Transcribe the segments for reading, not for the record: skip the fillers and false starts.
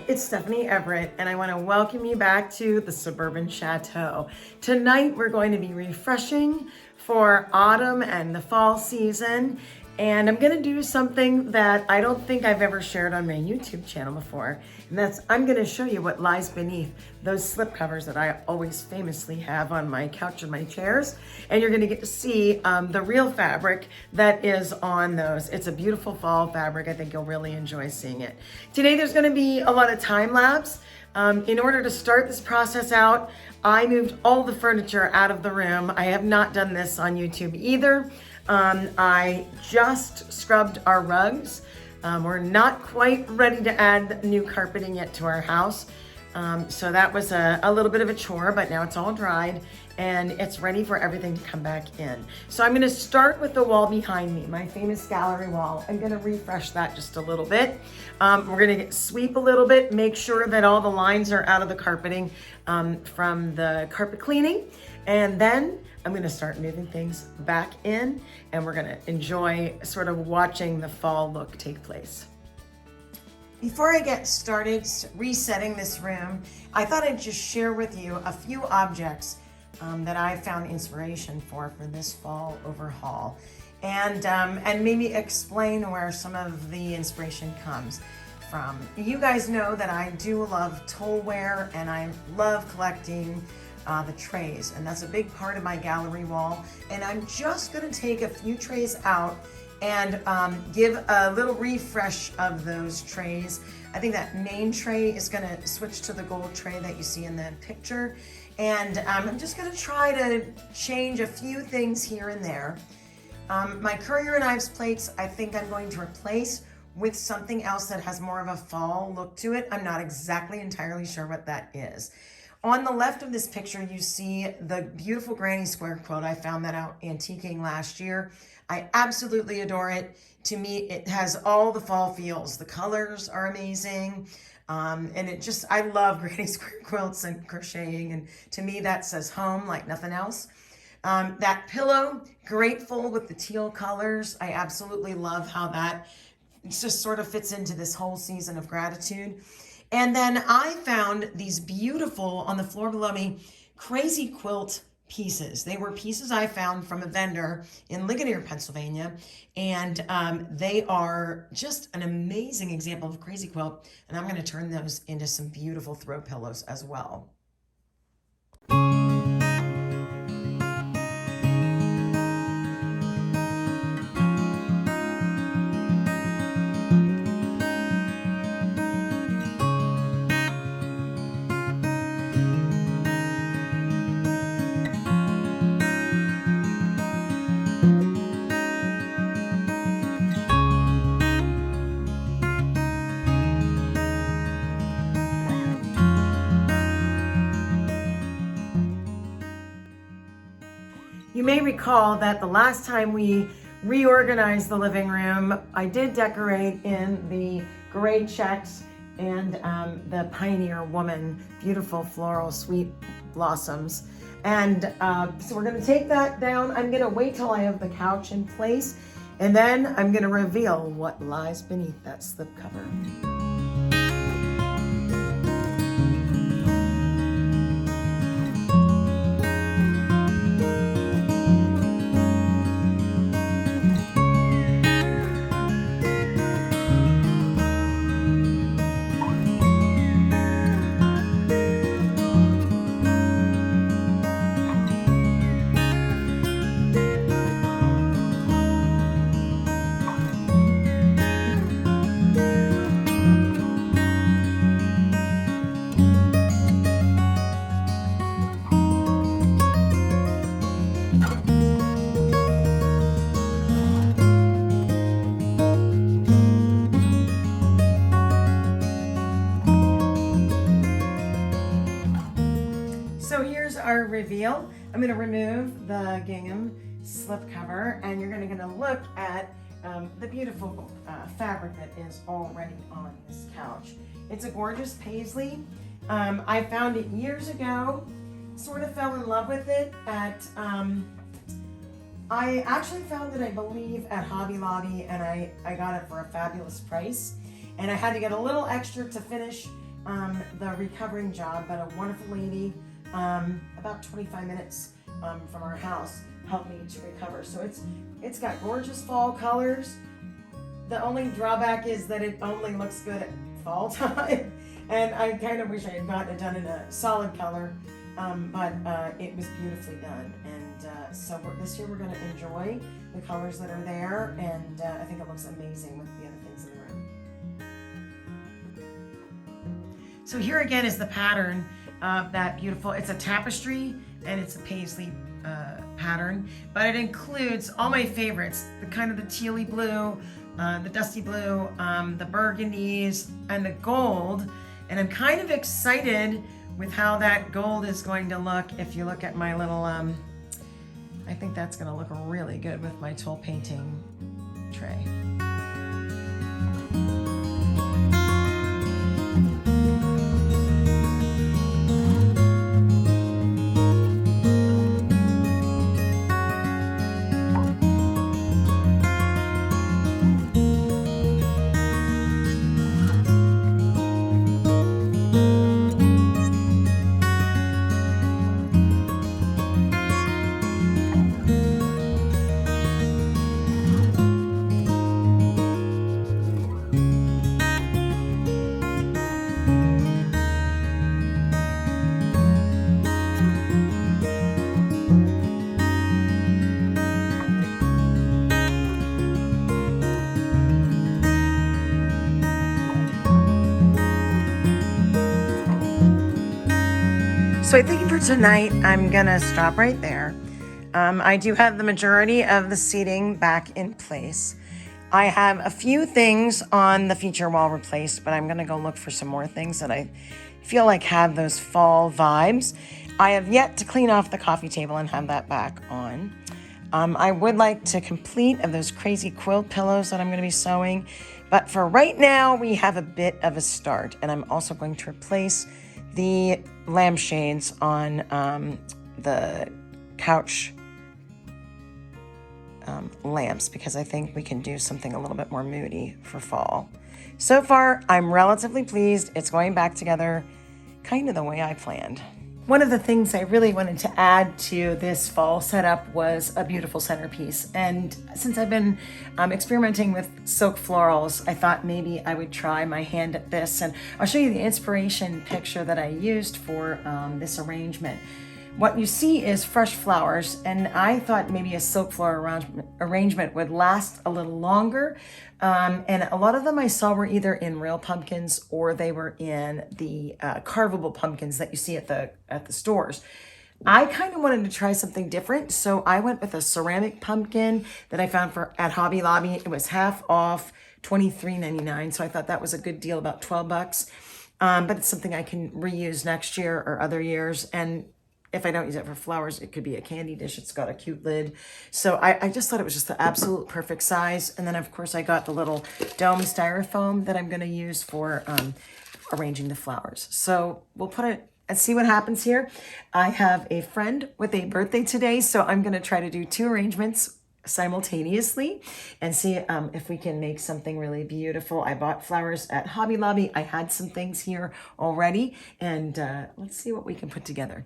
it's Stephanie Everett, and I want to welcome you back to the Suburban Chateau. Tonight we're going to be refreshing for autumn and the fall season, and I'm going to do something that I don't think I've ever shared on my YouTube channel before, and that's I'm going to show you what lies beneath those slipcovers that I always famously have on my couch and my chairs, and you're going to get to see the real fabric that is on those. It's a beautiful fall fabric. I think you'll really enjoy seeing it. Today there's going to be a lot of time lapse. In order to start this process out, I moved all the furniture out of the room. I have not done this on YouTube either. I just scrubbed our rugs. We're not quite ready to add new carpeting yet to our house. So that was a little bit of a chore, but now it's all dried and it's ready for everything to come back in. So I'm gonna start with the wall behind me, my famous gallery wall. I'm gonna refresh that just a little bit. We're gonna sweep a little bit, make sure that all the lines are out of the carpeting from the carpet cleaning. And then I'm gonna start moving things back in, and we're gonna enjoy sort of watching the fall look take place. Before I get started resetting this room, I thought I'd just share with you a few objects that I found inspiration for this fall overhaul, and maybe explain where some of the inspiration comes from. You guys know that I do love tollware, and I love collecting the trays, and that's a big part of my gallery wall. And I'm just gonna take a few trays out and give a little refresh of those trays. I think that main tray is gonna switch to the gold tray that you see in the picture. And I'm just gonna try to change a few things here and there. My Courier and Ives plates, I think I'm going to replace with something else that has more of a fall look to it. I'm not exactly entirely sure what that is. On the left of this picture, you see the beautiful granny square quilt. I found that out antiquing last year. I absolutely adore it. To me, it has all the fall feels. The colors are amazing. And it just, I love granny square quilts and crocheting. And to me, that says home like nothing else. That pillow, grateful with the teal colors. I absolutely love how that just sort of fits into this whole season of gratitude. And then I found these beautiful, on the floor below me, crazy quilt pieces. They were pieces I found from a vendor in Ligonier, Pennsylvania, and they are just an amazing example of a crazy quilt, and I'm going to turn those into some beautiful throw pillows as well. You may recall that the last time we reorganized the living room, I did decorate in the gray checks and the Pioneer Woman, beautiful floral sweet blossoms. And so we're gonna take that down. I'm gonna wait till I have the couch in place, and then I'm gonna reveal what lies beneath that slipcover. So here's our reveal. I'm going to remove the gingham slipcover, and you're going to look at the beautiful fabric that is already on this couch. It's a gorgeous paisley. I found it years ago, sort of fell in love with it at, I actually found it, I believe, at Hobby Lobby, and I got it for a fabulous price. And I had to get a little extra to finish the recovering job, but a wonderful lady, about 25 minutes from our house, helped me to recover. So it's got gorgeous fall colors. The only drawback is that it only looks good at fall time. And I kind of wish I had gotten it done in a solid color, but it was beautifully done. And so this year we're going to enjoy the colors that are there, and I think it looks amazing with the other things in the room. So here again is the pattern of that beautiful, it's a tapestry and it's a paisley pattern, but it includes all my favorites, the kind of the tealy blue, the dusty blue, the burgundies, and the gold. And I'm kind of excited with how that gold is going to look. If you look at my little, I think that's going to look really good with my tool painting tray. So I think for tonight, I'm gonna stop right there. I do have the majority of the seating back in place. I have a few things on the feature wall replaced, but I'm gonna go look for some more things that I feel like have those fall vibes. I have yet to clean off the coffee table and have that back on. I would like to complete of those crazy quilt pillows that I'm gonna be sewing, but for right now, we have a bit of a start, and I'm also going to replace the lampshades on the couch lamps, because I think we can do something a little bit more moody for fall. So far, I'm relatively pleased. It's going back together kind of the way I planned. One of the things I really wanted to add to this fall setup was a beautiful centerpiece. And since I've been experimenting with silk florals, I thought maybe I would try my hand at this. And I'll show you the inspiration picture that I used for this arrangement. What you see is fresh flowers, and I thought maybe a silk floral arrangement would last a little longer. And a lot of them I saw were either in real pumpkins or they were in the carvable pumpkins that you see at the stores. I kind of wanted to try something different, so I went with a ceramic pumpkin that I found at Hobby Lobby. It was half off, $23.99, so I thought that was a good deal, about 12 bucks. But it's something I can reuse next year or other years, and if I don't use it for flowers, it could be a candy dish. It's got a cute lid. So I just thought it was just the absolute perfect size. And then, of course, I got the little dome styrofoam that I'm going to use for arranging the flowers. So we'll put it and see what happens here. I have a friend with a birthday today, so I'm going to try to do 2 arrangements simultaneously and see if we can make something really beautiful. I bought flowers at Hobby Lobby. I had some things here already, and let's see what we can put together.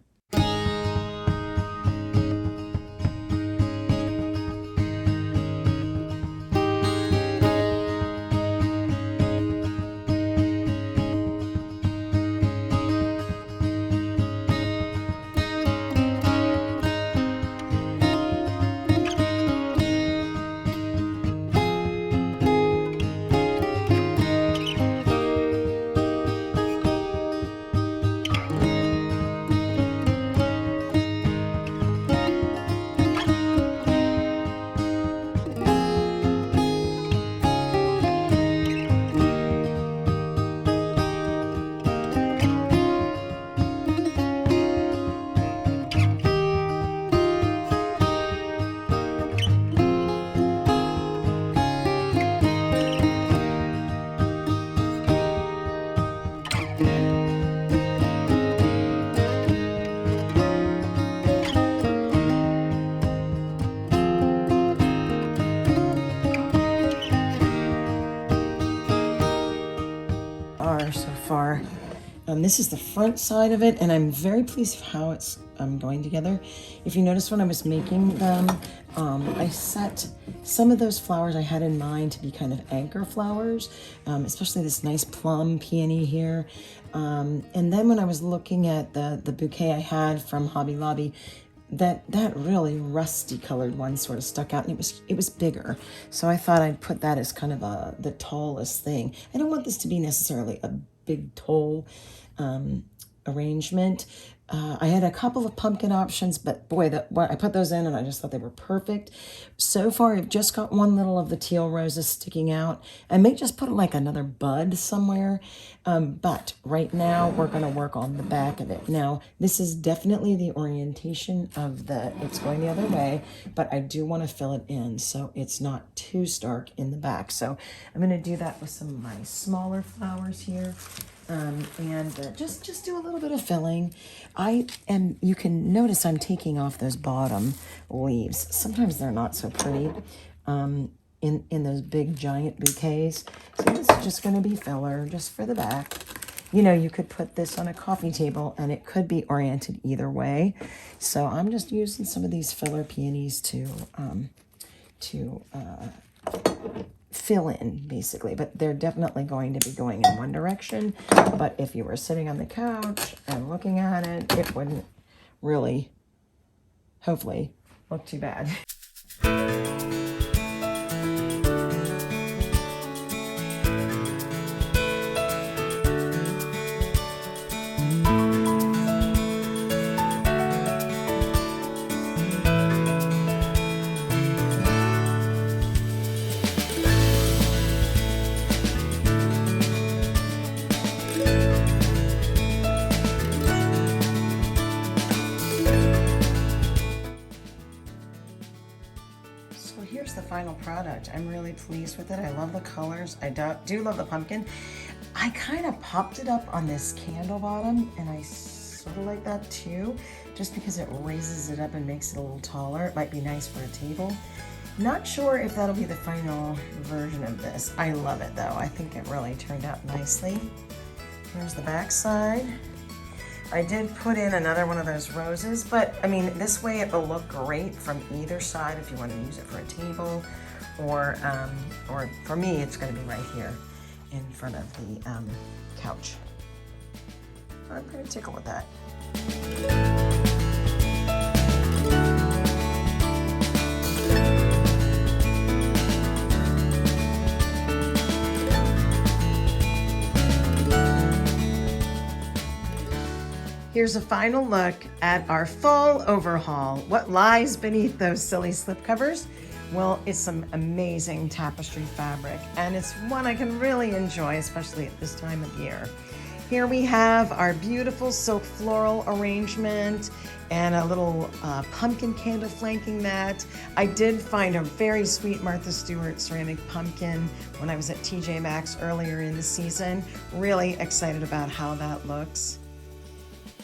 This is the front side of it, and I'm very pleased with how it's going together. If you notice when I was making them, I set some of those flowers I had in mind to be kind of anchor flowers, especially this nice plum peony here. And then when I was looking at the bouquet I had from Hobby Lobby, that really rusty colored one sort of stuck out, and it was bigger. So I thought I'd put that as kind of the tallest thing. I don't want this to be necessarily a big tall arrangement. I had a couple of pumpkin options, but boy, I put those in and I just thought they were perfect. So far, I've just got one little of the teal roses sticking out. I may just put like another bud somewhere, but right now we're going to work on the back of it. Now, this is definitely the orientation of it's going the other way, but I do want to fill it in so it's not too stark in the back. So I'm going to do that with some of my smaller flowers here. And just do a little bit of filling. You can notice I'm taking off those bottom leaves. Sometimes they're not so pretty in those big giant bouquets. So this is just going to be filler just for the back. You know, you could put this on a coffee table and it could be oriented either way. So I'm just using some of these filler peonies to fill in, basically, but they're definitely going to be going in one direction. But if you were sitting on the couch and looking at it, it wouldn't really, hopefully, look too bad. Here's the final product. I'm really pleased with it. I love the colors. I do love the pumpkin. I kind of popped it up on this candle bottom, and I sort of like that too, just because it raises it up and makes it a little taller. It might be nice for a table. Not sure if that'll be the final version of this. I love it though. I think it really turned out nicely. Here's the back side. I did put in another one of those roses, but I mean, this way it will look great from either side if you want to use it for a table, or for me, it's going to be right here in front of the couch. I'm going to tickle with that. Here's a final look at our fall overhaul. What lies beneath those silly slipcovers? Well, it's some amazing tapestry fabric, and it's one I can really enjoy, especially at this time of year. Here we have our beautiful silk floral arrangement and a little pumpkin candle flanking that. I did find a very sweet Martha Stewart ceramic pumpkin when I was at TJ Maxx earlier in the season. Really excited about how that looks.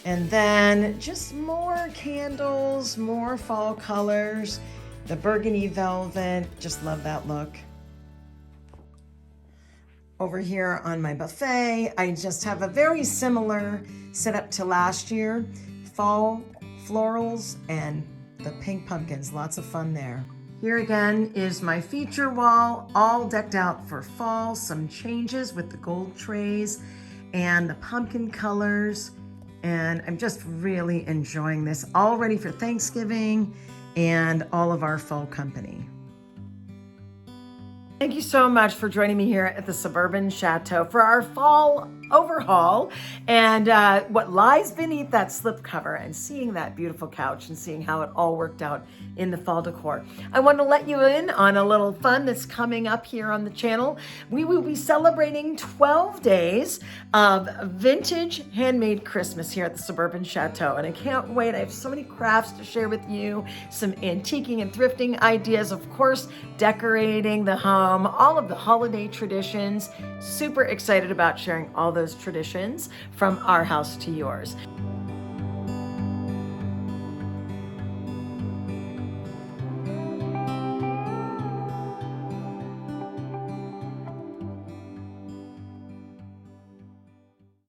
And then just more candles, more fall colors, the burgundy velvet, just love that look. Over here on my buffet, I just have a very similar setup to last year. Fall florals and the pink pumpkins, lots of fun there. Here again is my feature wall, all decked out for fall, some changes with the gold trays and the pumpkin colors. And I'm just really enjoying this, all ready for Thanksgiving and all of our fall company. Thank you so much for joining me here at the Suburban Chateau for our fall overhaul and what lies beneath that slipcover, and seeing that beautiful couch and seeing how it all worked out in the fall decor. I want to let you in on a little fun that's coming up here on the channel. We will be celebrating 12 days of Vintage Handmade Christmas here at the Suburban Chateau, and I can't wait. I have so many crafts to share with you, some antiquing and thrifting ideas, of course, decorating the home, all of the holiday traditions. Super excited about sharing all those traditions from our house to yours.